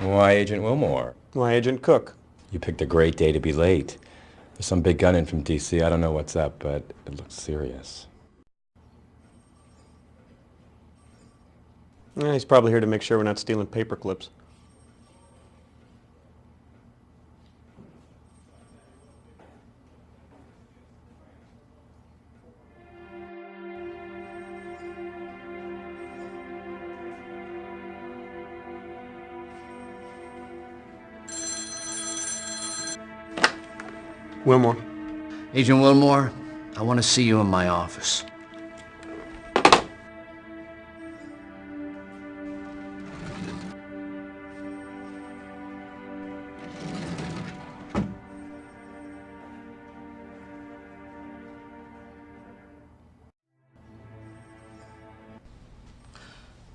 Why Agent Wilmore? Why Agent Cook? You picked a great day to be late. There's some big gun in from D.C. I don't know what's up, but it looks serious. He's probably here to make sure we're not stealing paper clips. Wilmore. Agent Wilmore, I want to see you in my office.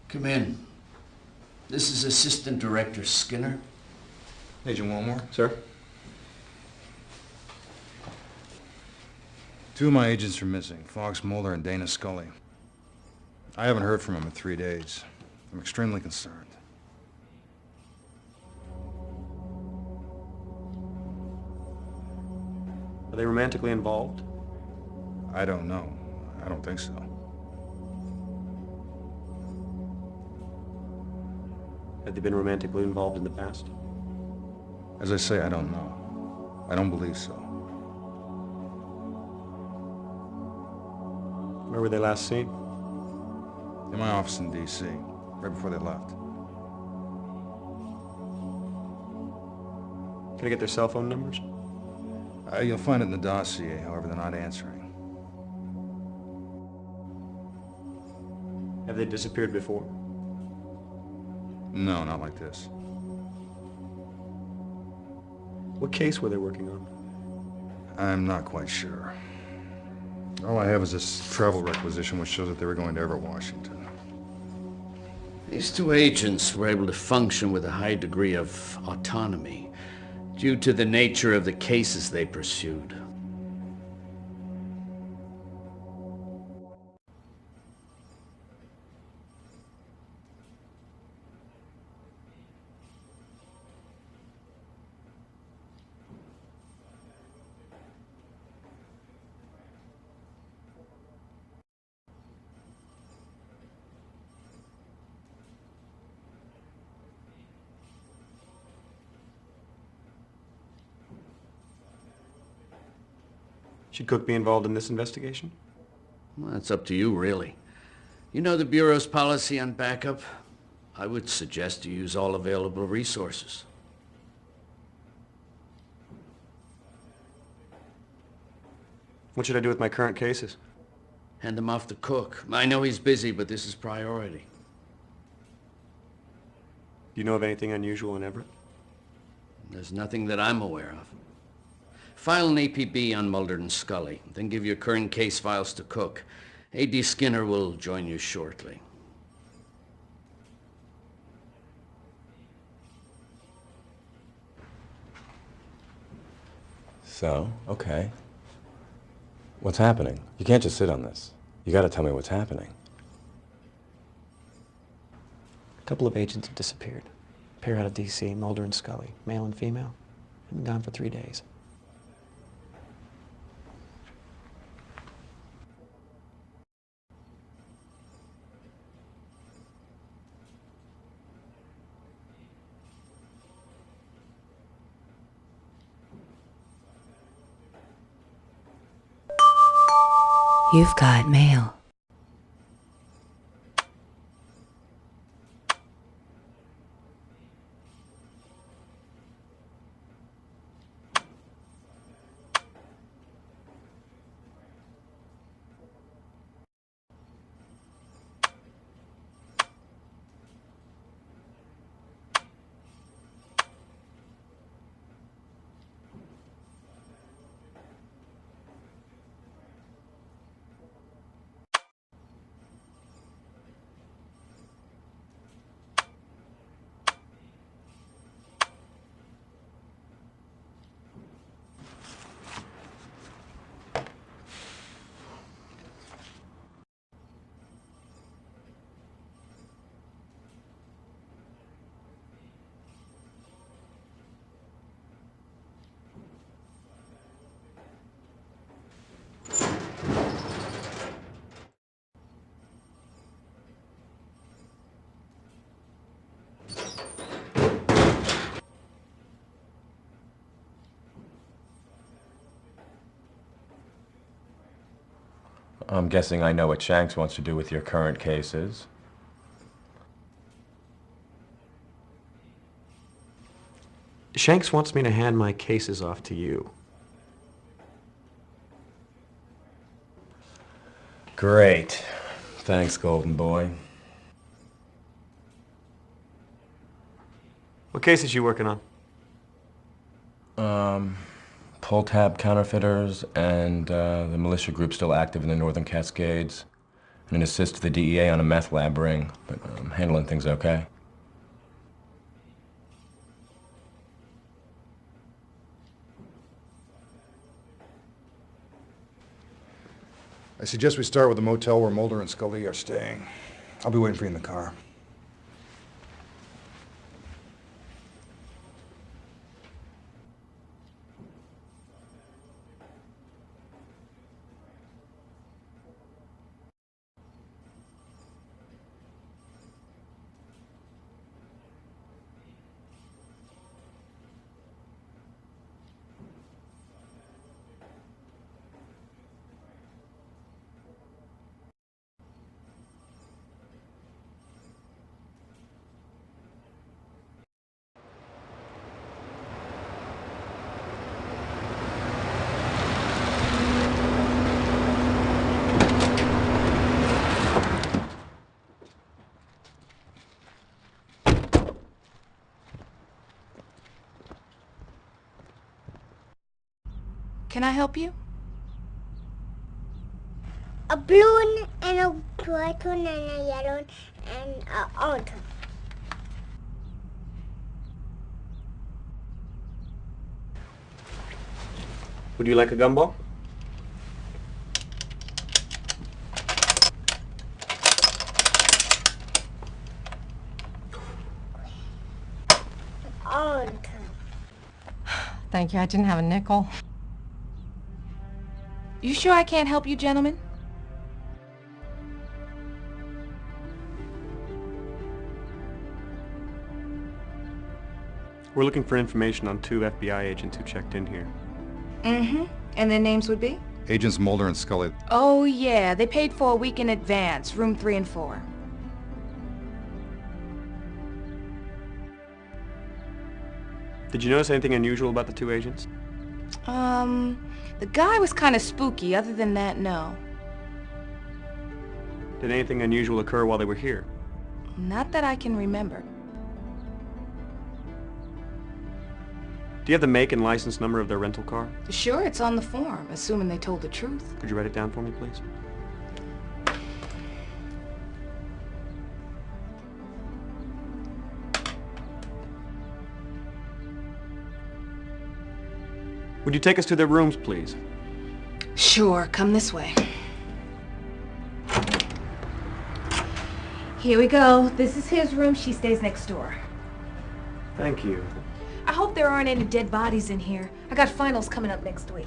Come in. This is Assistant Director Skinner. Agent Wilmore? Sir? Two of my agents are missing, Fox Mulder and Dana Scully. I haven't heard from them in 3 days. I'm extremely concerned. Are they romantically involved? I don't know. I don't think so. Have they been romantically involved in the past? As I say, I don't know. I don't believe so. Where were they last seen? In my office in D.C., right before they left. Can I get their cell phone numbers? You'll find it in the dossier, however, they're not answering. Have they disappeared before? No, not like this. What case were they working on? I'm not quite sure. All I have is this travel requisition which shows that they were going to Everett, Washington. These two agents were able to function with a high degree of autonomy due to the nature of the cases they pursued. Should Cook be involved in this investigation? Well, that's up to you, really. You know the Bureau's policy on backup? I would suggest you use all available resources. What should I do with my current cases? Hand them off to Cook. I know he's busy, but this is priority. Do you know of anything unusual in Everett? There's nothing that I'm aware of. File an APB on Mulder and Scully, then give your current case files to Cook. A.D. Skinner will join you shortly. So, okay. What's happening? You can't just sit on this. You gotta tell me what's happening. A couple of agents have disappeared. A pair out of D.C., Mulder and Scully, male and female. Been gone for 3 days. You've got mail. I'm guessing I know what Shanks wants to do with your current cases. Shanks wants me to hand my cases off to you. Great. Thanks, Golden Boy. What cases you working on? Pull tab counterfeiters and the militia group still active in the Northern Cascades. And an assist to the DEA on a meth lab ring. But I'm handling things okay. I suggest we start with the motel where Mulder and Scully are staying. I'll be waiting for you in the car. Can I help you? A blue one and a white one and a yellow one and a orange one. Would you like a gumball? Orange one. Thank you. I didn't have a nickel. You sure I can't help you, gentlemen? We're looking for information on 2 FBI agents who checked in here. Mm-hmm. And their names would be? Agents Mulder and Scully. Oh, yeah. They paid for a week in advance, room 3 and 4. Did you notice anything unusual about the 2 agents? The guy was kind of spooky. Other than that, no. Did anything unusual occur while they were here? Not that I can remember. Do you have the make and license number of their rental car? Sure, it's on the form, assuming they told the truth. Could you write it down for me, please? Would you take us to their rooms, please? Sure, come this way. Here we go. This is his room. She stays next door. Thank you. I hope there aren't any dead bodies in here. I got finals coming up next week.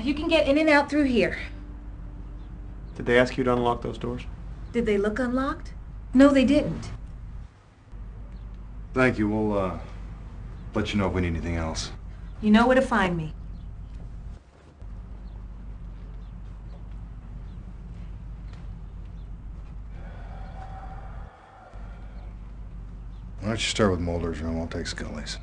You can get in and out through here. Did they ask you to unlock those doors? Did they look unlocked? No, they didn't. Thank you. We'll, let you know if we need anything else. You know where to find me. Why don't you start with Mulder's room? I'll take Scully's.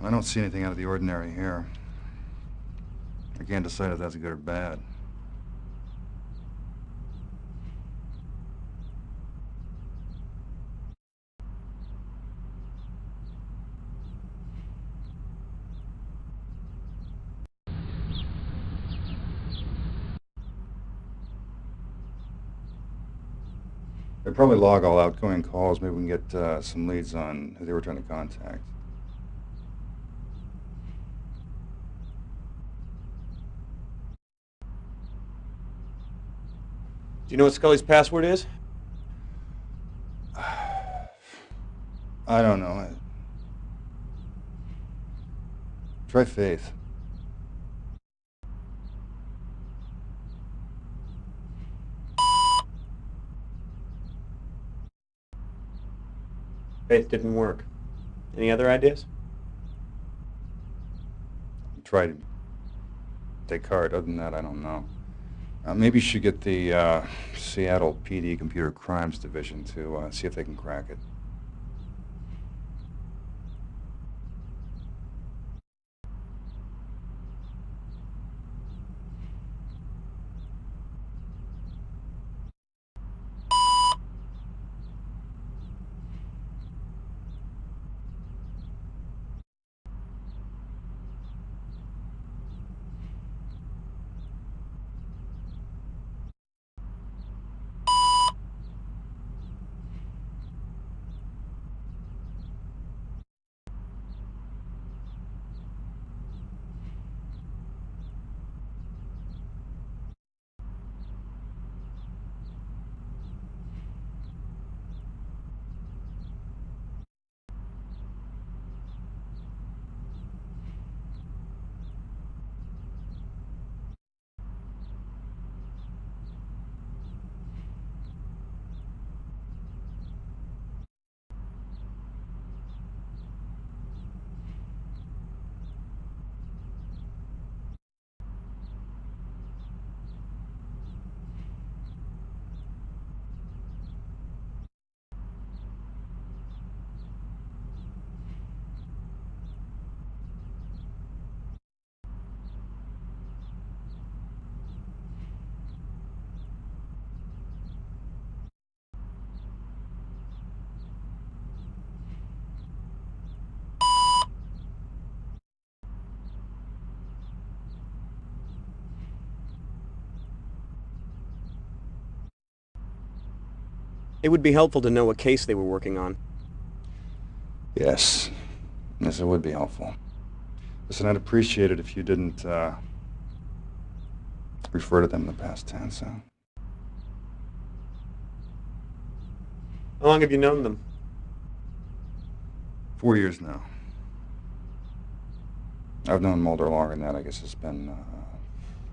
I don't see anything out of the ordinary here. I can't decide if that's good or bad. They probably log all outgoing calls. Maybe we can get some leads on who they were trying to contact. Do you know what Scully's password is? I don't know. Try Faith. Faith didn't work. Any other ideas? Try Descartes. Other than that, I don't know. Maybe you should get the Seattle PD Computer Crimes Division to see if they can crack it. It would be helpful to know what case they were working on. Yes. Yes, it would be helpful. Listen, I'd appreciate it if you didn't refer to them in the past tense. How long have you known them? 4 years now. I've known Mulder longer than that. I guess it's been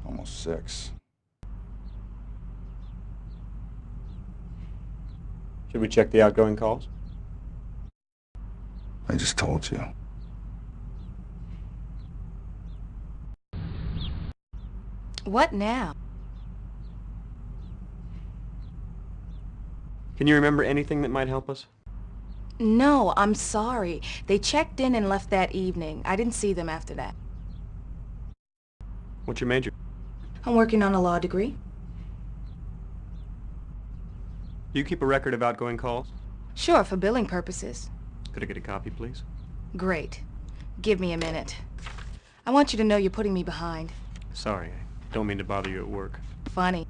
almost 6. Should we check the outgoing calls? I just told you. What now? Can you remember anything that might help us? No, I'm sorry. They checked in and left that evening. I didn't see them after that. What's your major? I'm working on a law degree. Do you keep a record of outgoing calls? Sure, for billing purposes. Could I get a copy, please? Great. Give me a minute. I want you to know you're putting me behind. Sorry, I don't mean to bother you at work. Funny.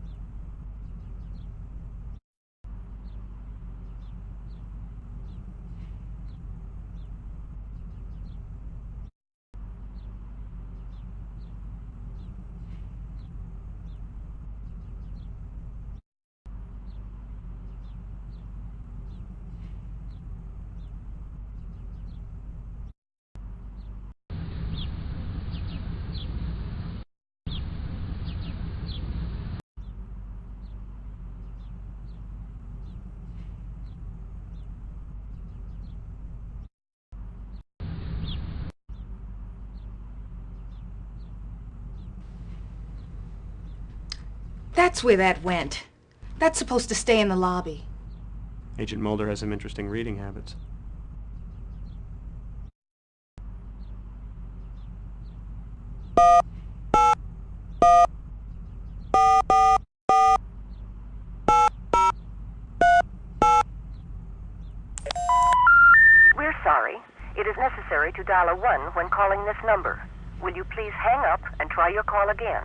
That's where that went. That's supposed to stay in the lobby. Agent Mulder has some interesting reading habits. sorry. It is necessary to dial a 1 when calling this number. Will you please hang up and try your call again?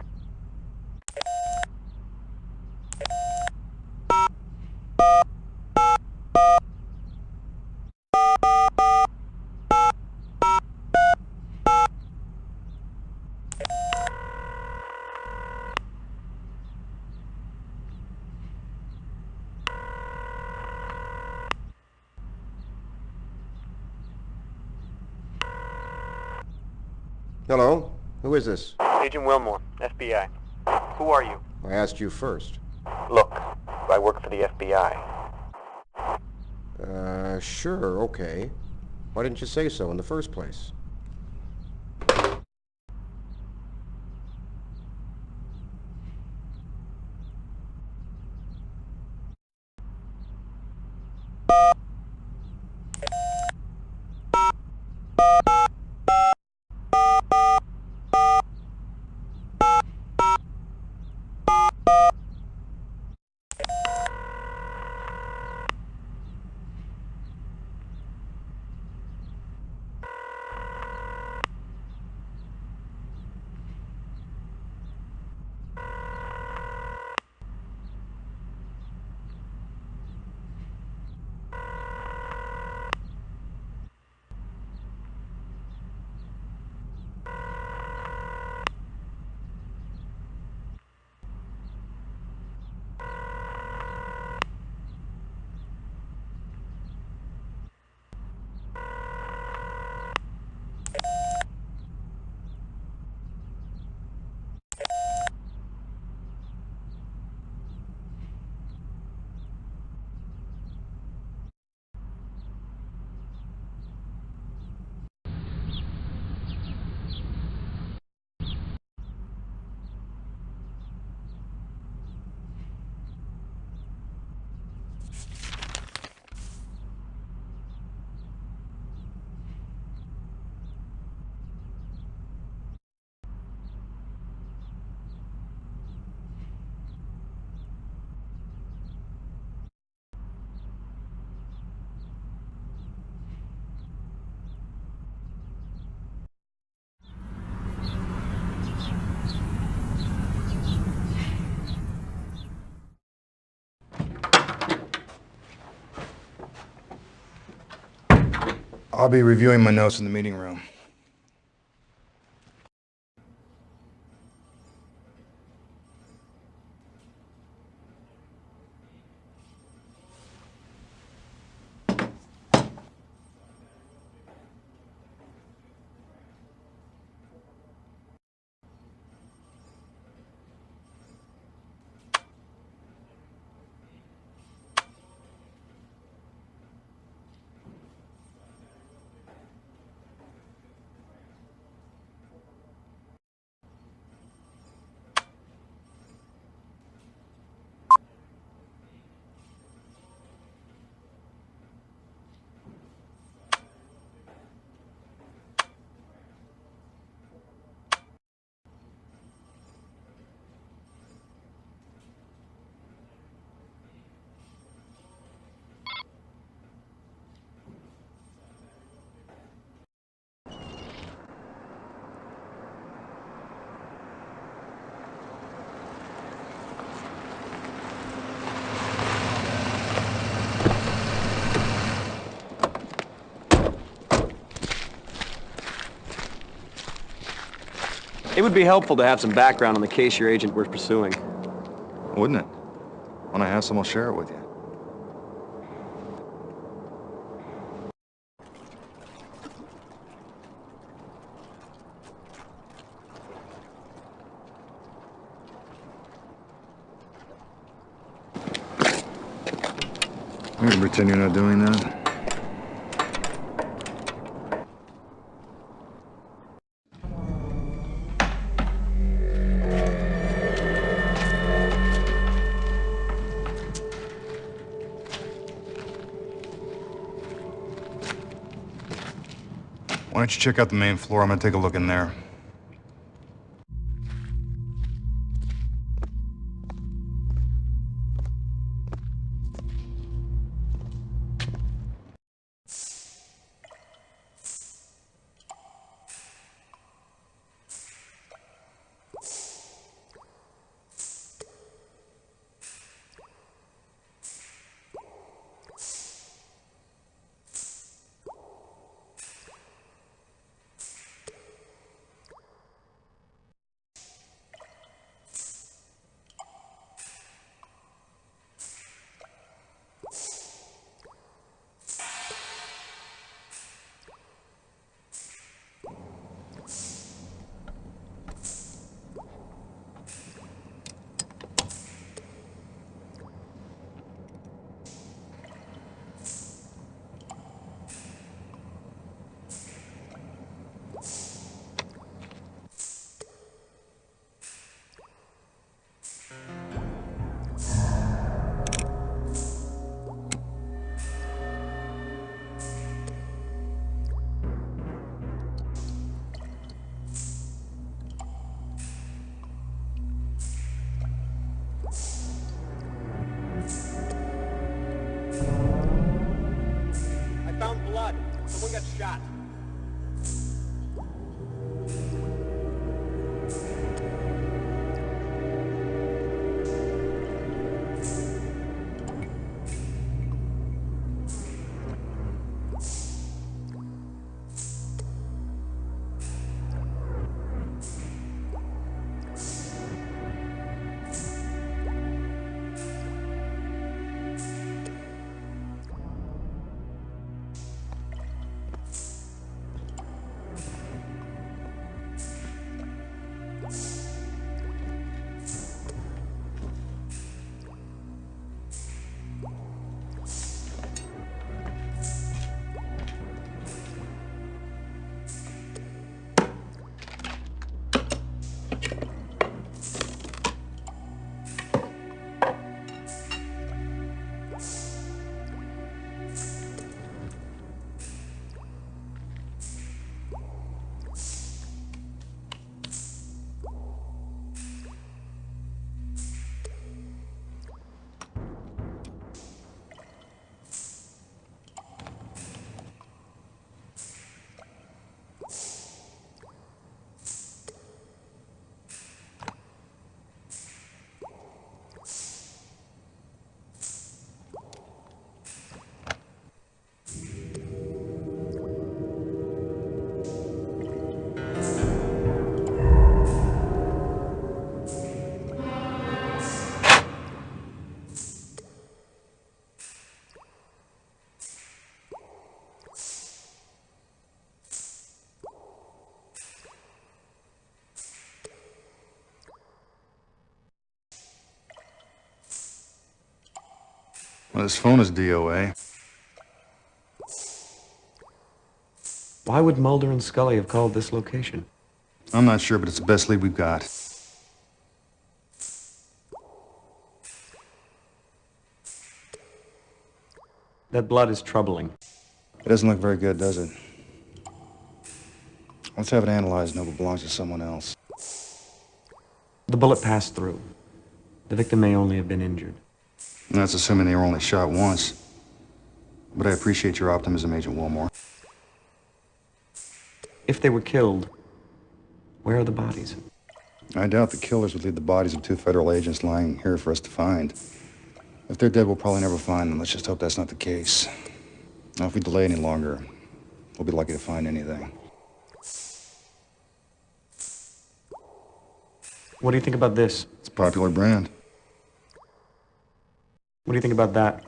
Hello? Who is this? Agent Wilmore, FBI. Who are you? I asked you first. Look, I work for the FBI. Sure, okay. Why didn't you say so in the first place? I'll be reviewing my notes in the meeting room. It would be helpful to have some background on the case your agent was pursuing. Wouldn't it? When I have some, I'll share it with you. I'm gonna pretend you're not doing that. Why don't you check out the main floor? I'm gonna take a look in there. got? Well, this phone is DOA. Why would Mulder and Scully have called this location? I'm not sure, but it's the best lead we've got. That blood is troubling. It doesn't look very good, does it? Let's have it analyzed and hope it belongs to someone else. The bullet passed through. The victim may only have been injured. And that's assuming they were only shot once. But I appreciate your optimism, Agent Wilmore. If they were killed, where are the bodies? I doubt the killers would leave the bodies of 2 federal agents lying here for us to find. If they're dead, we'll probably never find them. Let's just hope that's not the case. Now, if we delay any longer, we'll be lucky to find anything. What do you think about this? It's a popular brand. What do you think about that?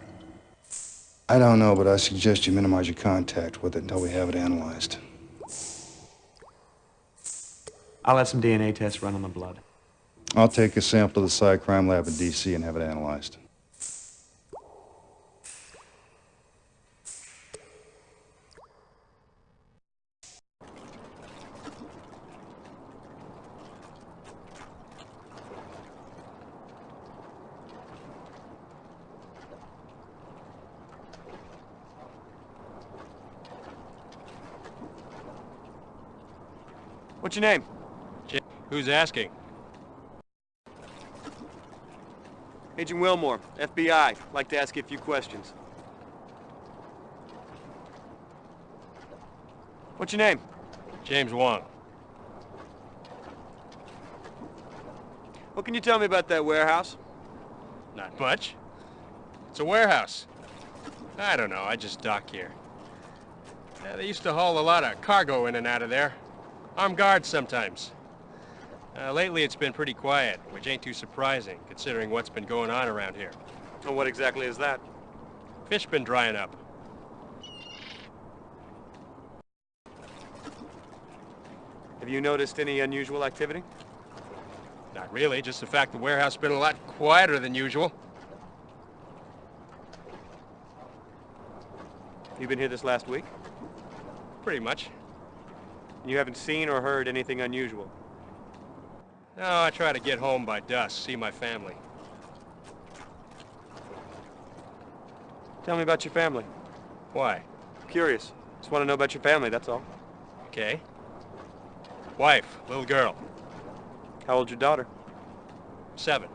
I don't know, but I suggest you minimize your contact with it until we have it analyzed. I'll have some DNA tests run on the blood. I'll take a sample to the Psych Crime Lab in D.C. and have it analyzed. What's your name? Jim, who's asking? Agent Wilmore, FBI. Like to ask you a few questions. What's your name? James Wong. What can you tell me about that warehouse? Not much. It's a warehouse. I don't know, I just dock here. Yeah, they used to haul a lot of cargo in and out of there. Armed guards sometimes. Lately it's been pretty quiet, which ain't too surprising, considering what's been going on around here. And what exactly is that? Fish been drying up. Have you noticed any unusual activity? Not really, just the fact the warehouse has been a lot quieter than usual. You been here this last week? Pretty much. You haven't seen or heard anything unusual? No, I try to get home by dusk, see my family. Tell me about your family. Why? Curious. Just want to know about your family, that's all. Okay. Wife, little girl. How old's your daughter? 7.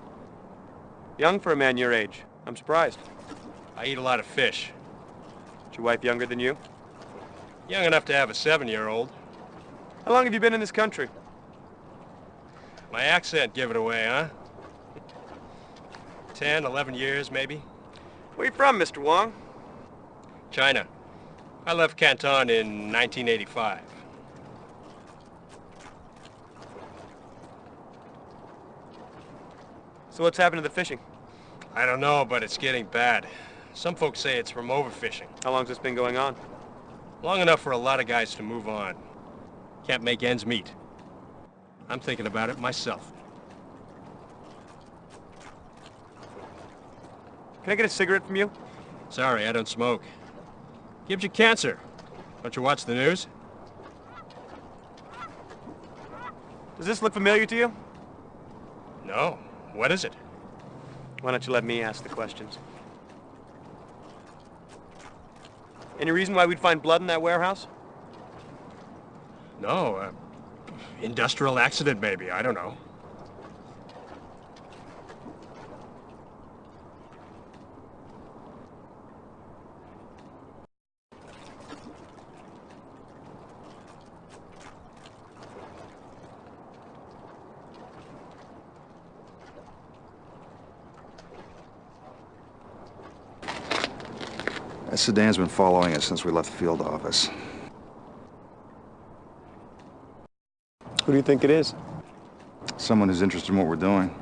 Young for a man your age. I'm surprised. I eat a lot of fish. Is your wife younger than you? Young enough to have a 7-year-old. How long have you been in this country? My accent give it away, huh? 10, 11 years, maybe. Where you from, Mr. Wong? China. I left Canton in 1985. So what's happened to the fishing? I don't know, but it's getting bad. Some folks say it's from overfishing. How long's this been going on? Long enough for a lot of guys to move on. Can't make ends meet. I'm thinking about it myself. Can I get a cigarette from you? Sorry, I don't smoke. Gives you cancer. Don't you watch the news? Does this look familiar to you? No. What is it? Why don't you let me ask the questions? Any reason why we'd find blood in that warehouse? No, industrial accident maybe, I don't know. That sedan's been following us since we left the field office. Who do you think it is? Someone who's interested in what we're doing.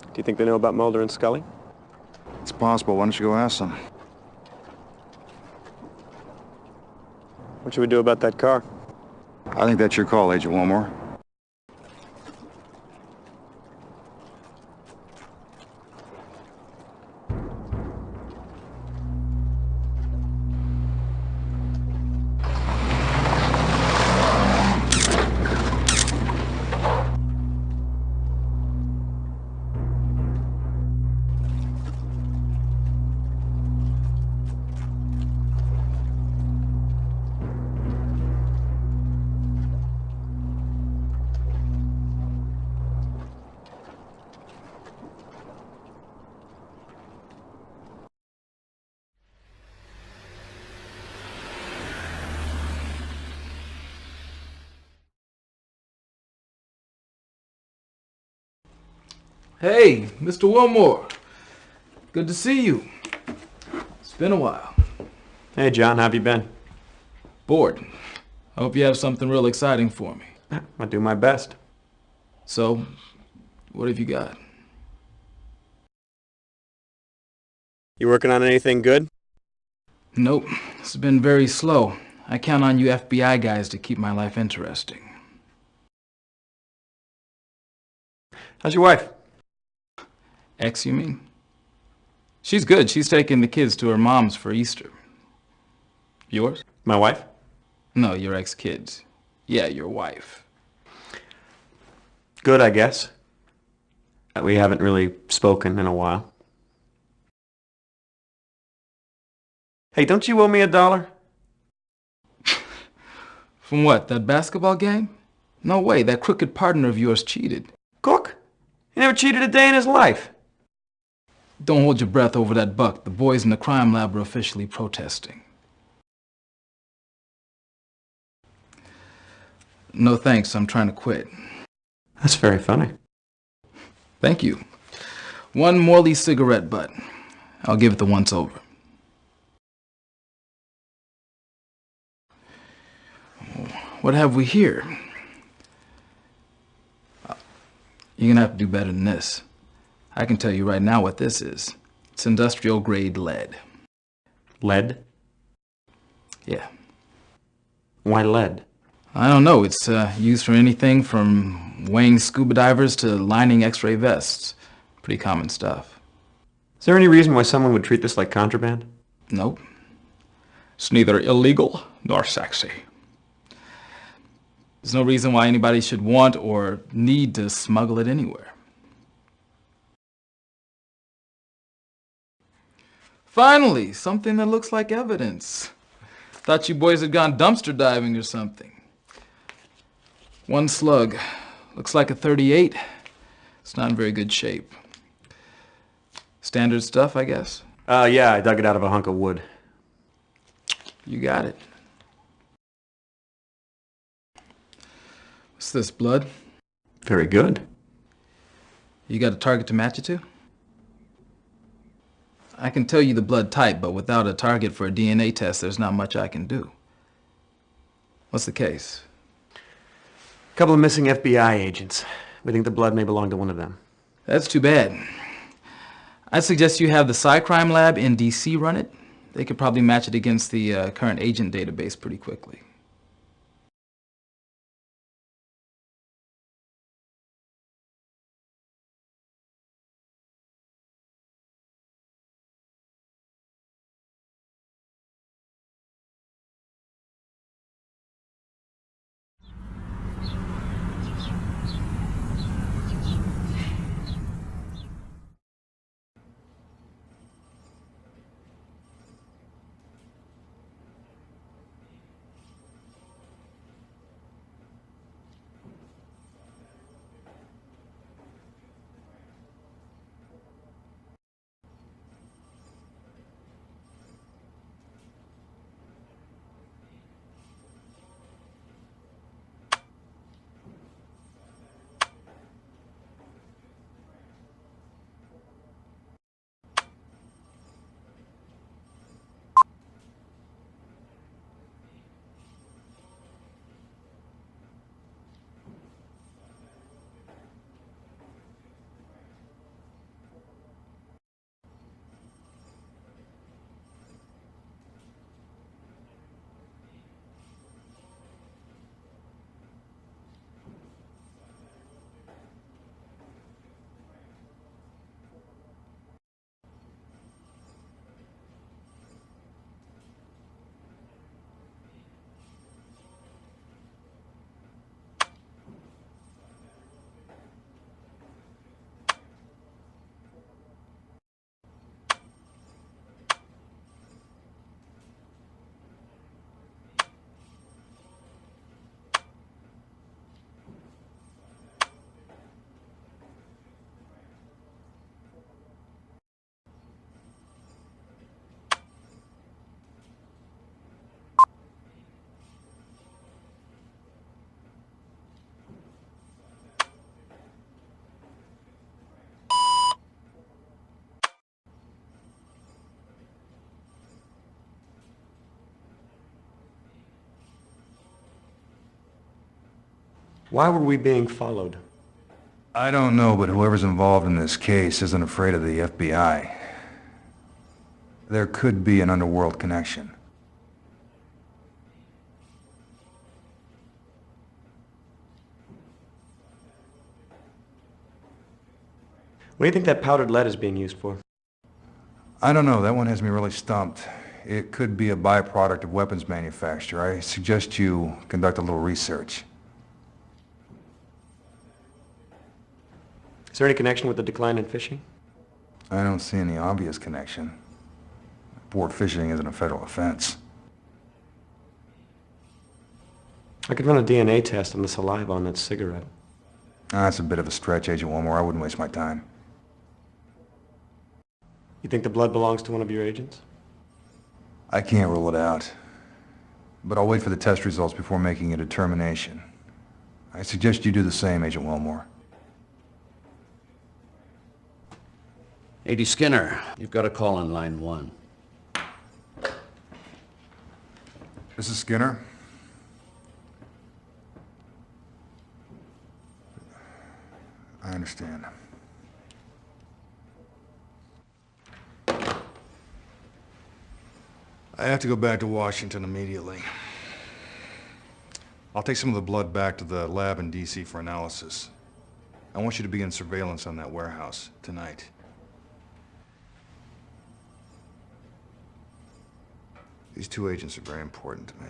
Do you think they know about Mulder and Scully? It's possible. Why don't you go ask them? What should we do about that car? I think that's your call, Agent Wilmore. Hey, Mr. Wilmore. Good to see you. It's been a while. Hey, John, how have you been? Bored. I hope you have something real exciting for me. I do my best. So, what have you got? You working on anything good? Nope. It's been very slow. I count on you FBI guys to keep my life interesting. How's your wife? Ex, you mean? She's good. She's taking the kids to her mom's for Easter. Yours? My wife? No, your ex-kids. Yeah, your wife. Good, I guess. We haven't really spoken in a while. Hey, don't you owe me $1? From what, that basketball game? No way, that crooked partner of yours cheated. Cook? He never cheated a day in his life. Don't hold your breath over that buck. The boys in the crime lab are officially protesting. No thanks, I'm trying to quit. That's very funny. Thank you. One Morley cigarette butt. I'll give it the once over. What have we here? You're gonna have to do better than this. I can tell you right now what this is. It's industrial grade lead. Lead? Yeah. Why lead? I don't know. It's used for anything from weighing scuba divers to lining X-ray vests. Pretty common stuff. Is there any reason why someone would treat this like contraband? Nope. It's neither illegal nor sexy. There's no reason why anybody should want or need to smuggle it anywhere. Finally, something that looks like evidence. Thought you boys had gone dumpster diving or something. One slug. Looks like a .38. It's not in very good shape. Standard stuff, I guess. Yeah, I dug it out of a hunk of wood. You got it. What's this, blood? Very good. You got a target to match it to? I can tell you the blood type, but without a target for a DNA test, there's not much I can do. What's the case? A couple of missing FBI agents. We think the blood may belong to one of them. That's too bad. I'd suggest you have the Cycrime lab in DC run it. They could probably match it against the current agent database pretty quickly. Why were we being followed? I don't know, but whoever's involved in this case isn't afraid of the FBI. There could be an underworld connection. What do you think that powdered lead is being used for? I don't know. That one has me really stumped. It could be a byproduct of weapons manufacture. I suggest you conduct a little research. Is there any connection with the decline in fishing? I don't see any obvious connection. Sport fishing isn't a federal offense. I could run a DNA test on the saliva on that cigarette. That's a bit of a stretch, Agent Wilmore. I wouldn't waste my time. You think the blood belongs to one of your agents? I can't rule it out. But I'll wait for the test results before making a determination. I suggest you do the same, Agent Wilmore. A.D. Skinner, you've got a call on line 1. This is Skinner. I understand. I have to go back to Washington immediately. I'll take some of the blood back to the lab in DC for analysis. I want you to begin surveillance on that warehouse tonight. These two agents are very important to me.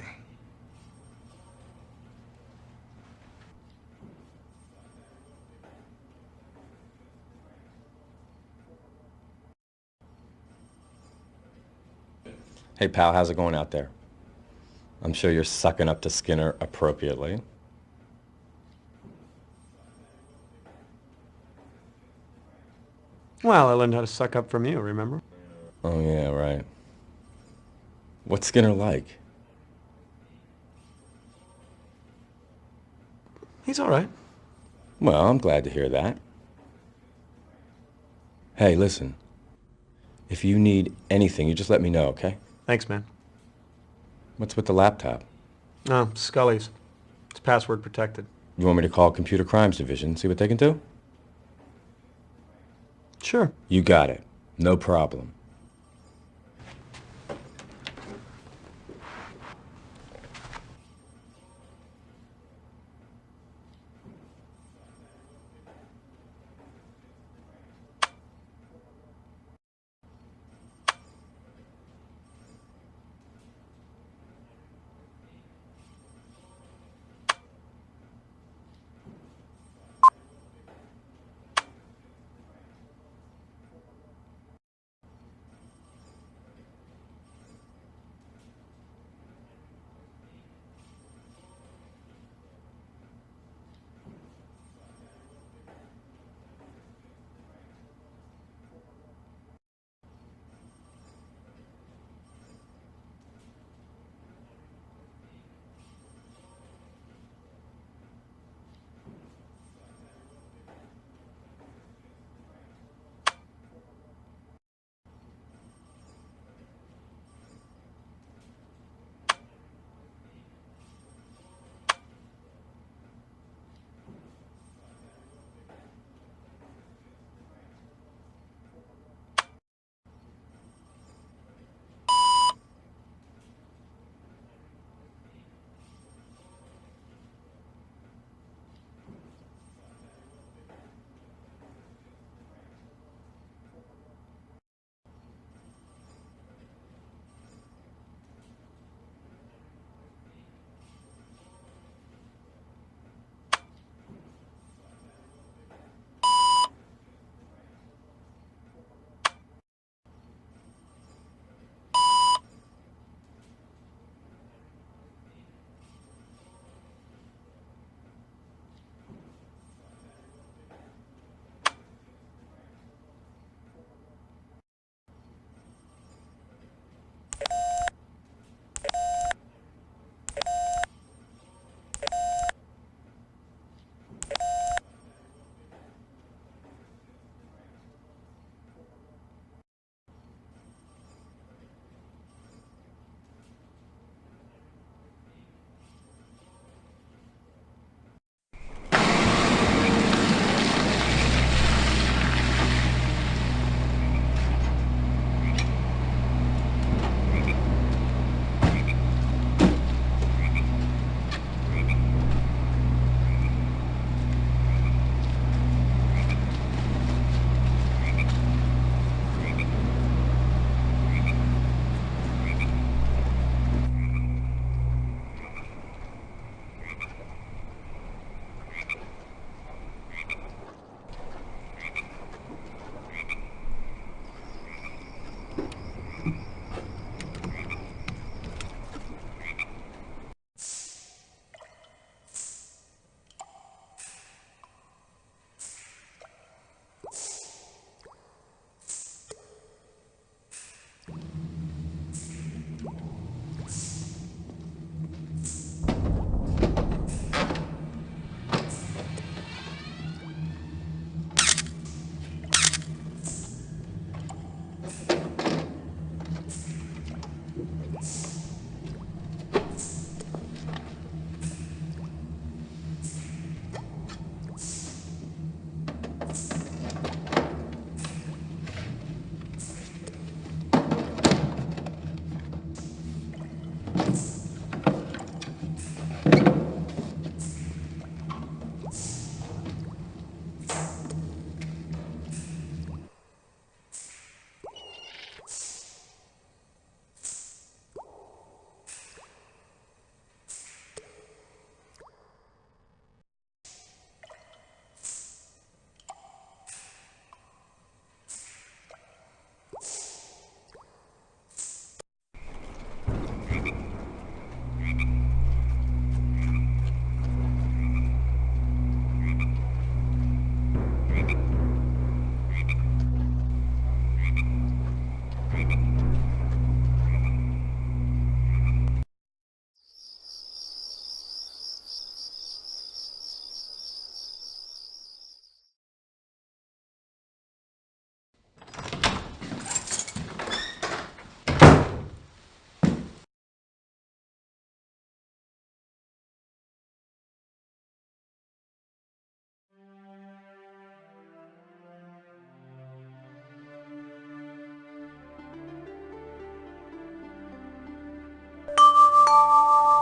Hey pal, how's it going out there? I'm sure you're sucking up to Skinner appropriately. Well, I learned how to suck up from you, remember? Oh, yeah, right. What's Skinner like? He's all right. Well, I'm glad to hear that. Hey, listen. If you need anything, you just let me know, okay? Thanks, man. What's with the laptop? No, Scully's. It's password protected. You want me to call Computer Crimes Division, see what they can do? Sure. You got it. No problem.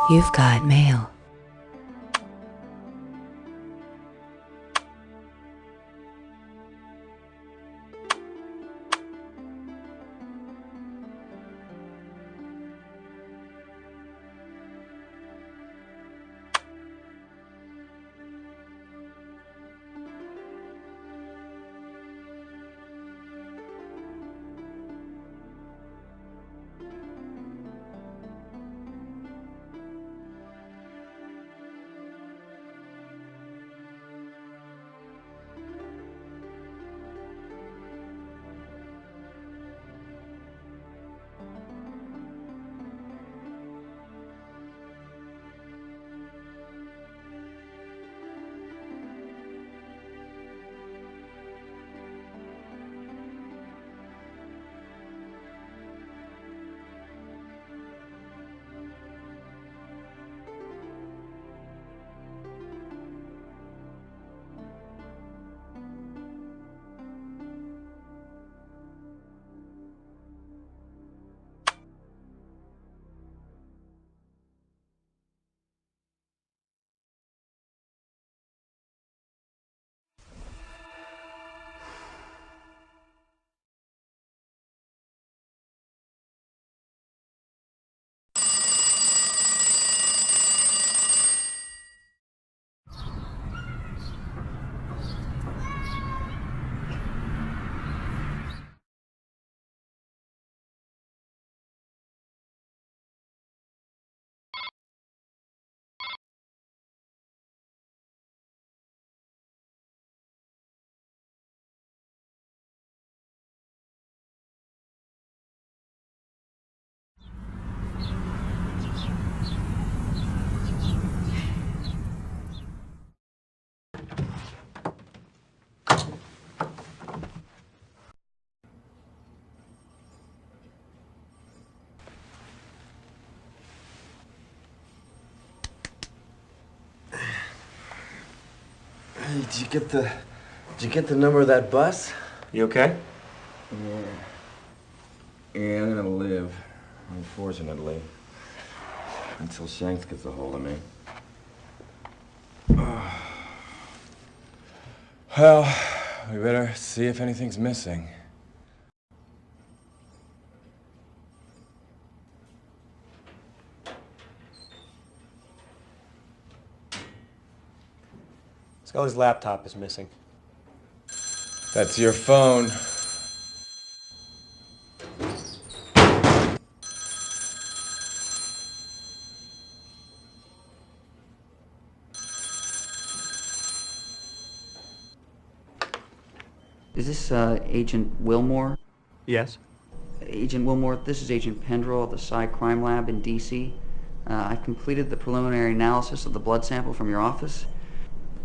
You've got mail. Hey, did you get the number of that bus? You okay? Yeah, I'm gonna live, unfortunately, until Shanks gets a hold of me. Well, we better see if anything's missing. Scully's laptop is missing. That's your phone. Is this Agent Wilmore? Yes. Agent Wilmore, this is Agent Pendrell at the Psi Crime Lab in D.C. I've completed the preliminary analysis of the blood sample from your office.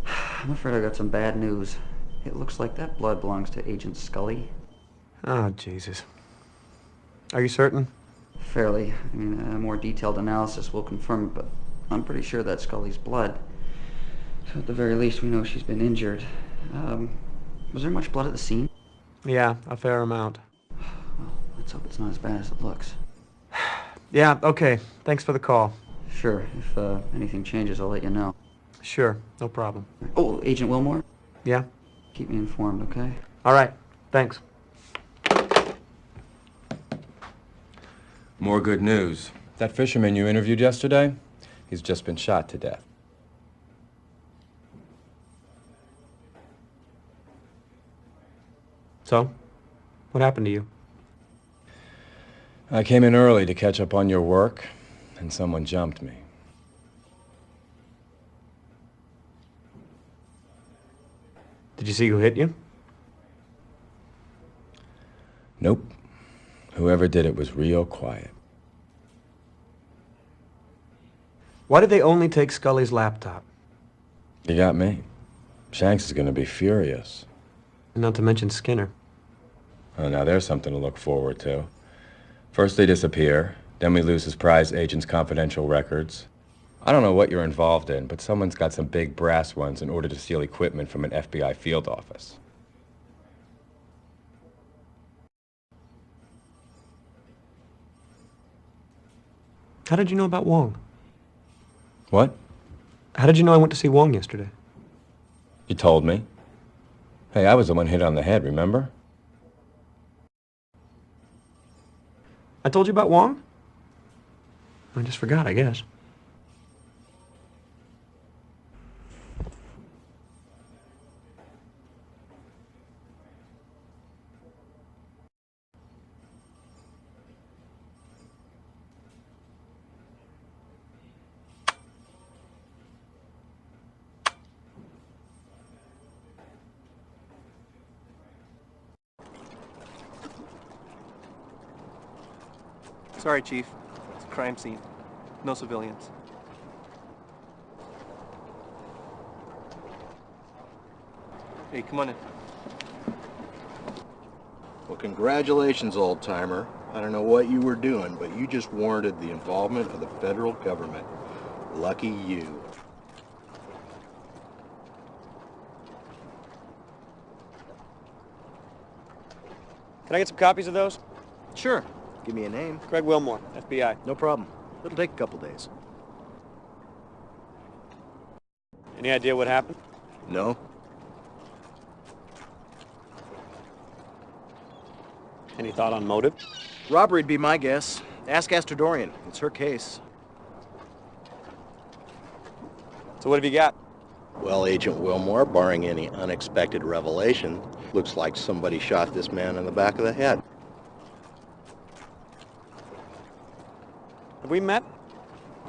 I'm afraid I got some bad news. It looks like that blood belongs to Agent Scully. Oh, Jesus. Are you certain? Fairly. I mean, a more detailed analysis will confirm it, but I'm pretty sure that's Scully's blood. So at the very least, we know she's been injured. Was there much blood at the scene? Yeah, a fair amount. Well, let's hope it's not as bad as it looks. Yeah, okay. Thanks for the call. Sure. If anything changes, I'll let you know. Sure, no problem. Oh, Agent Wilmore? Yeah? Keep me informed, okay? All right, thanks. More good news. That fisherman you interviewed yesterday, he's just been shot to death. So? What happened to you? I came in early to catch up on your work, and someone jumped me. Did you see who hit you? Nope. Whoever did it was real quiet. Why did they only take Scully's laptop? You got me. Shanks is gonna be furious. Not to mention Skinner. Oh, now there's something to look forward to. First they disappear, then we lose his prize agent's confidential records. I don't know what you're involved in, but someone's got some big brass ones in order to steal equipment from an FBI field office. How did you know about Wong? What? How did you know I went to see Wong yesterday? You told me. Hey, I was the one hit on the head, remember? I told you about Wong? I just forgot, I guess. Sorry, Chief. It's a crime scene. No civilians. Hey, come on in. Well, congratulations, old-timer. I don't know what you were doing, but you just warranted the involvement of the federal government. Lucky you. Can I get some copies of those? Sure. Give me a name. Craig Wilmore, FBI. No problem. It'll take a couple days. Any idea what happened? No? Any thought on motive? Robbery'd be my guess. Ask Astor Dorian. It's her case. So what have you got? Well, Agent Wilmore, barring any unexpected revelation, looks like somebody shot this man in the back of the head. Have we met?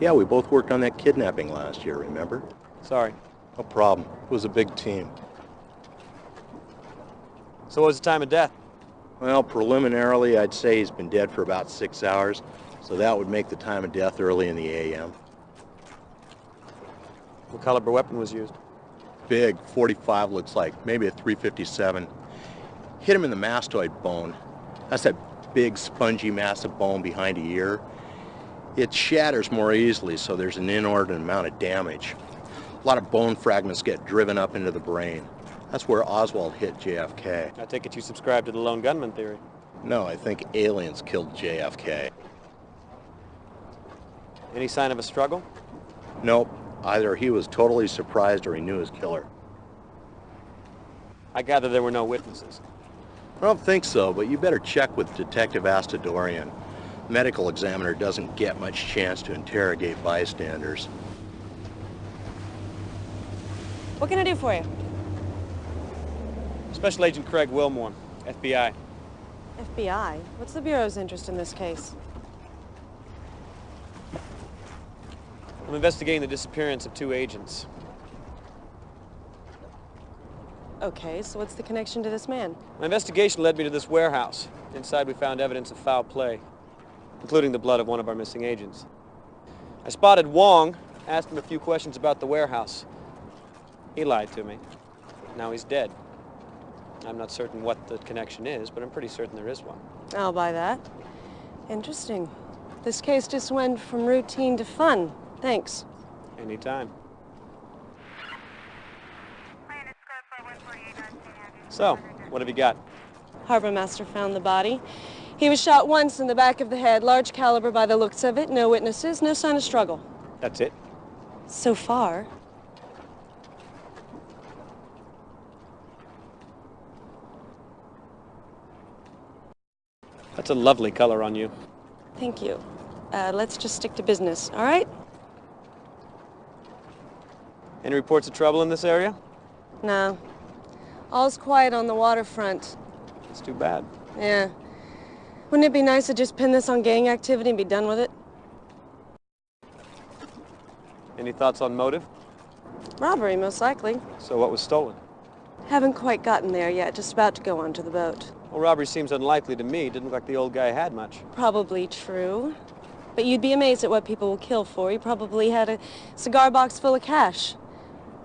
Yeah, we both worked on that kidnapping last year, remember? Sorry. No problem. It was a big team. So what was the time of death? Well, preliminarily, I'd say he's been dead for about 6 hours, so that would make the time of death early in the a.m. What caliber weapon was used? Big, 45 looks like, maybe a 357. Hit him in the mastoid bone. That's that big, spongy mass of bone behind the ear. It shatters more easily, so there's an inordinate amount of damage. A lot of bone fragments get driven up into the brain. That's where Oswald hit JFK. I take it you subscribe to the lone gunman theory. No, I think aliens killed JFK. Any sign of a struggle? Nope. Either he was totally surprised or he knew his killer. I gather there were no witnesses. I don't think so, but you better check with Detective Astor Dorian. Medical examiner doesn't get much chance to interrogate bystanders. What can I do for you? Special Agent Craig Wilmore, FBI. FBI? What's the Bureau's interest in this case? I'm investigating the disappearance of 2 agents. Okay, so what's the connection to this man? My investigation led me to this warehouse. Inside we found evidence of foul play, including the blood of one of our missing agents. I spotted Wong, asked him a few questions about the warehouse. He lied to me. Now he's dead. I'm not certain what the connection is, but I'm pretty certain there is one. I'll buy that. Interesting. This case just went from routine to fun. Thanks. Anytime. So, what have you got? Harbor Master found the body. He was shot once in the back of the head, large caliber by the looks of it, no witnesses, no sign of struggle. That's it? So far. That's a lovely color on you. Thank you. Let's just stick to business, all right? Any reports of trouble in this area? No. All's quiet on the waterfront. It's too bad. Yeah. Wouldn't it be nice to just pin this on gang activity and be done with it? Any thoughts on motive? Robbery, most likely. So what was stolen? Haven't quite gotten there yet, just about to go onto the boat. Well, robbery seems unlikely to me. Didn't look like the old guy had much. Probably true. But you'd be amazed at what people will kill for. He probably had a cigar box full of cash.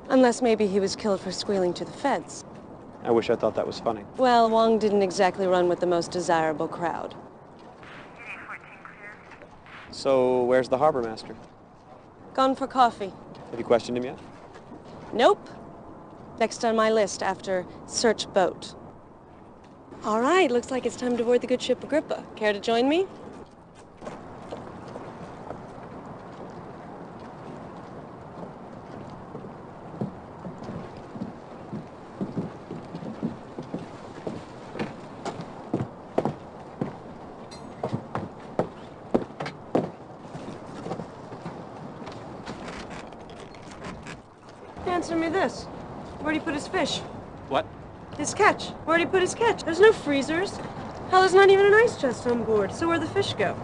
Unless maybe he was killed for squealing to the feds. I wish I thought that was funny. Well, Wong didn't exactly run with the most desirable crowd. So, where's the harbor master? Gone for coffee. Have you questioned him yet? Nope. Next on my list after search boat. All right, looks like it's time to board the good ship Agrippa. Care to join me? answer me this. Where'd he put his fish? What? His catch. Where'd he put his catch? There's no freezers. Hell, there's not even an ice chest on board. So where'd the fish go?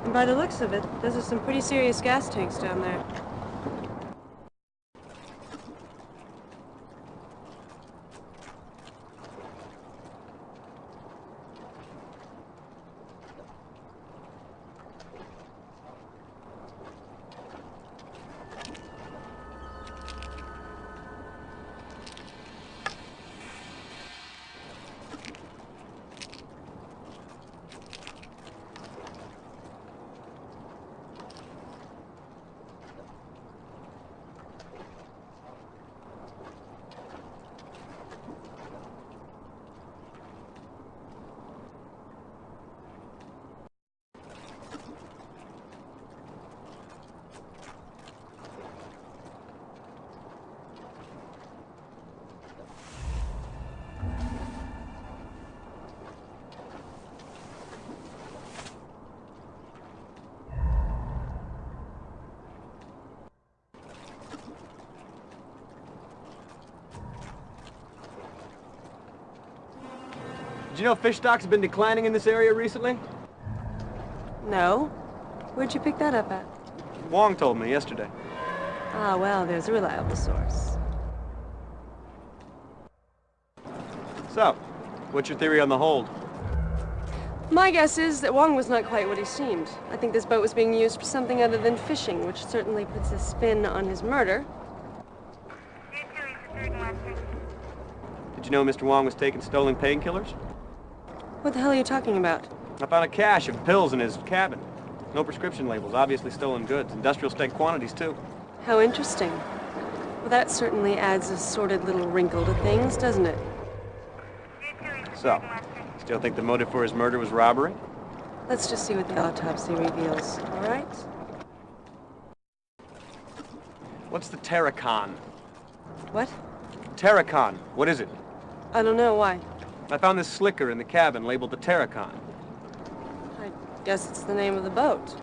And by the looks of it, those are some pretty serious gas tanks down there. Did you know fish stocks have been declining in this area recently? No? Where'd you pick that up at? Wong told me yesterday. Ah, well, there's a reliable source. So, what's your theory on the hold? My guess is that Wong was not quite what he seemed. I think this boat was being used for something other than fishing, which certainly puts a spin on his murder. Did you know Mr. Wong was taking stolen painkillers? What the hell are you talking about? I found a cache of pills in his cabin. No prescription labels, obviously stolen goods. Industrial strength quantities, too. How interesting. Well, that certainly adds a sordid little wrinkle to things, doesn't it? So, still think the motive for his murder was robbery? Let's just see what the autopsy reveals, all right? What's the Terracon? What? Terracon, what is it? I don't know, why? I found this slicker in the cabin labeled the Terracon. I guess it's the name of the boat.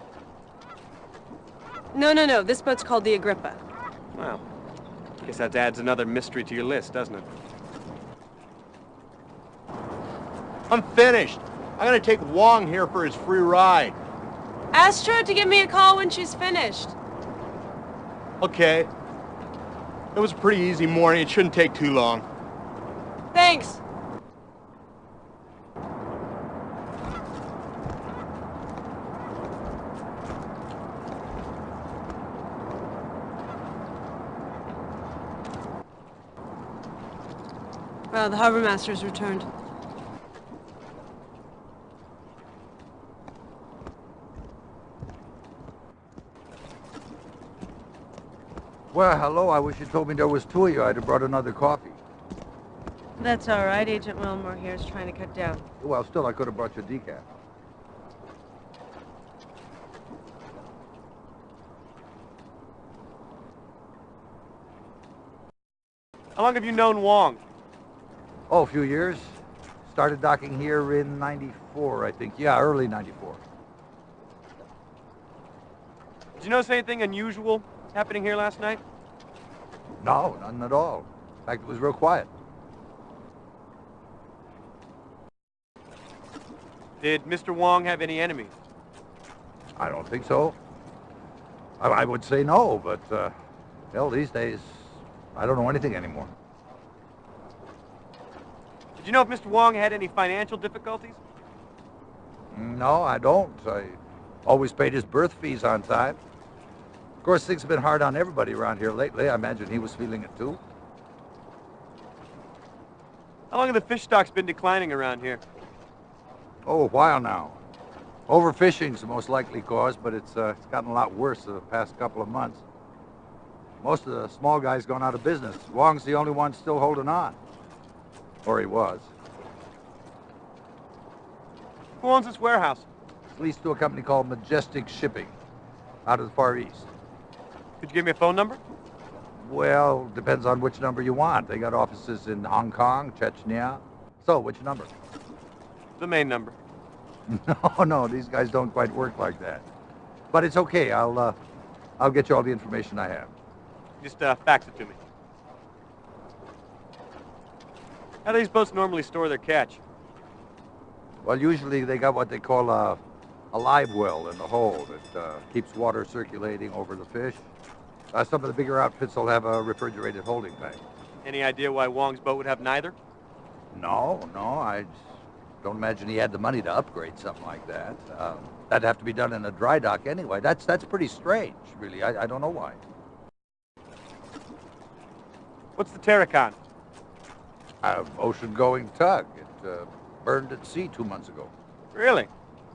No, this boat's called the Agrippa. Well, guess that adds another mystery to your list, doesn't it? I'm finished. I'm gonna take Wong here for his free ride. Ask her to give me a call when she's finished. Okay. It was a pretty easy morning. It shouldn't take too long. Thanks. Well, the harbor master's returned. Well, hello. I wish you told me there was two of you. I'd have brought another coffee. That's all right. Agent Wilmore here is trying to cut down. Well, still, I could have brought you decaf. How long have you known Wong? Oh, a few years. Started docking here in '94, I think. Yeah, early '94. Did you notice anything unusual happening here last night? No, none at all. In fact, it was real quiet. Did Mr. Wong have any enemies? I don't think so. I would say no, but, hell, these days, I don't know anything anymore. Did you know if Mr. Wong had any financial difficulties? No, I don't. I always paid his berth fees on time. Of course, things have been hard on everybody around here lately. I imagine he was feeling it too. How long have the fish stocks been declining around here? Oh, a while now. Overfishing's the most likely cause, but it's gotten a lot worse the past couple of months. Most of the small guys gone out of business. Wong's the only one still holding on. Or he was. Who owns this warehouse? It's leased to a company called Majestic Shipping, out of the Far East. Could you give me a phone number? Well, depends on which number you want. They got offices in Hong Kong, Chechnya. So, which number? The main number. No, these guys don't quite work like that. But it's okay. I'll get you all the information I have. Just fax it to me. How do these boats normally store their catch? Well, usually they got what they call a live well in the hold. It keeps water circulating over the fish. Some of the bigger outfits will have a refrigerated holding tank. Any idea why Wong's boat would have neither? No, I don't imagine he had the money to upgrade something like that. That'd have to be done in a dry dock anyway. That's pretty strange, really. I don't know why. What's the Terracon? Ocean-going tug. It burned at sea 2 months ago. Really?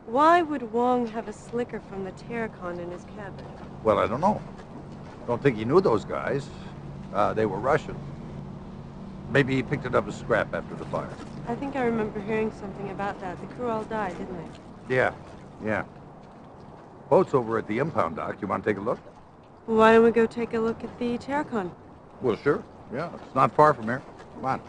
Why would Wong have a slicker from the Terracon in his cabin? Well, I don't know. Don't think he knew those guys. They were Russian. Maybe he picked it up as scrap after the fire. I think I remember hearing something about that. The crew all died, didn't they? Yeah. Boat's over at the impound dock. You want to take a look? Why don't we go take a look at the Terracon? Well, sure. Yeah, it's not far from here. Come on.